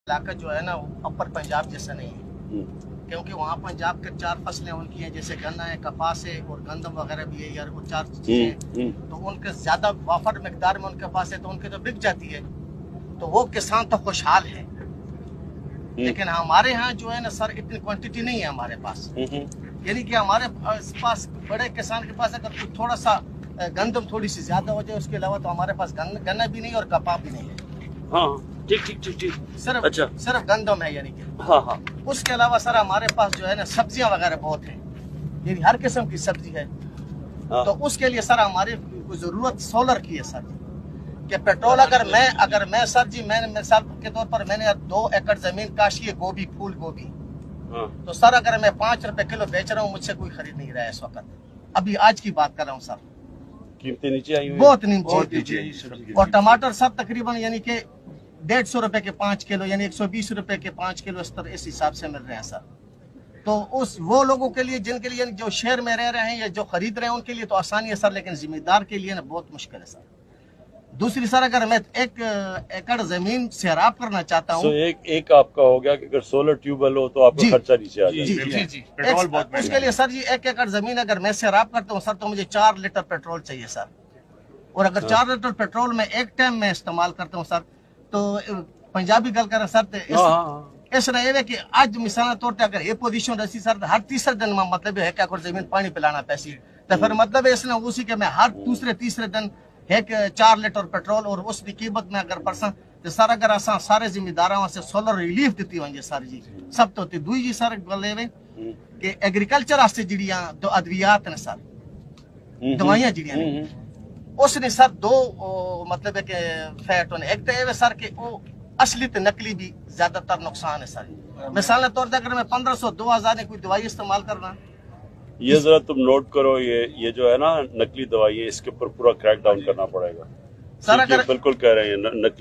इलाका जो है ना वो अपर पंजाब जैसा नहीं है, क्योंकि वहाँ पंजाब के 4 फसलें उनकी हैं, जैसे गन्ना है, कपास है और गंदम वगैरह भी है यार, वो 4 चीजें, तो उनके ज्यादा वाफर मिकदार में उनके पास है तो उनके तो बिक जाती है, तो वो किसान तो खुशहाल है। लेकिन हमारे यहाँ जो है ना सर इतनी क्वांटिटी नहीं है हमारे पास, यानी कि हमारे पास बड़े किसान के पास अगर थोड़ा सा गंदम थोड़ी सी ज्यादा हो जाए उसके अलावा तो हमारे पास गन्ना भी नहीं और कपास भी नहीं है। हाँ ठीक ठीक ठीक ठीक, सिर्फ अच्छा सिर्फ गंदम है यानी कि। हाँ। उसके अलावा सर हमारे पास जो है ना सब्जियां वगैरह बहुत हैं, यानी हर किस्म की सब्जी है। तो उसके लिए सर हमारी जरूरत सोलर की है सर, कि पेट्रोल अगर मैं सर जी मैंने मिसाल के तौर पर मैंने 2 एकड़ जमीन काशी है गोभी, फूल गोभी, तो सर अगर मैं 5 रुपए किलो बेच रहा हूँ मुझसे कोई खरीद नहीं रहा है इस वक्त, अभी आज की बात कर रहा हूँ सर, कीमतें नीचे आई हुई बहुत नीचे। और टमाटर सर तकरीबन यानी कि 150 रुपए के 5 किलो, यानी 120 रुपए के 5 किलो इस हिसाब से मिल रहे हैं सर। तो वो लोगों के लिए जिनके लिए जो शहर में रह रहे हैं या जो खरीद रहे हैं उनके लिए तो आसानी है सर, लेकिन जिम्मेदार के लिए ना बहुत मुश्किल है सर। दूसरी सर अगर मैं 1 एकड़ जमीन सैराब करना चाहता हूँ, एक आपका हो गया कि अगर सोलर ट्यूबवेल हो तो आपका खर्चा नीचे आ जाए। जी पेट्रोल बहुत उसके लिए सर जी 1 एकड़ जमीन अगर मैं सैराब करता हूँ सर तो मुझे 4 लीटर पेट्रोल चाहिए सर, और अगर 4 लीटर पेट्रोल में एक टाइम में इस्तेमाल करता हूँ सर तो पंजाबी गल कर सर इस रहे कि आज मिसाल तौर पर अगर ये पोजीशन रही सर हर तीसरे दिन में मतलब है कि जमीन पानी पिलाना पैसी, तो फिर मतलब है इसने उसी के मैं हर दूसरे तीसरे दिन है कि 4 लीटर पेट्रोल और उसकी कीमत में अगर परसा तो सर अगर असा सारे जिम्मेदारों से सोलर रिलीफ दी वजे सर जी सब तो दुई जी सर गल कि एग्रीकल्चर वास्ते जिहड़ियां दो अद्वियात ने सर दवाइयां जिहड़ियां ने उसने सर 2 मतलब है कि फैट होने, एक तो ये सर कि वो असली तो नकली भी ज्यादातर नुकसान है सर। मिसाल के तौर पर अगर मैं 1500-2000 ने कोई दवाई इस्तेमाल करना, ये जरा तुम नोट करो, ये जो है ना नकली दवाई है इसके ऊपर पूरा क्रैक डाउन करना पड़ेगा सर। अगर बिल्कुल कह रहे हैं नकली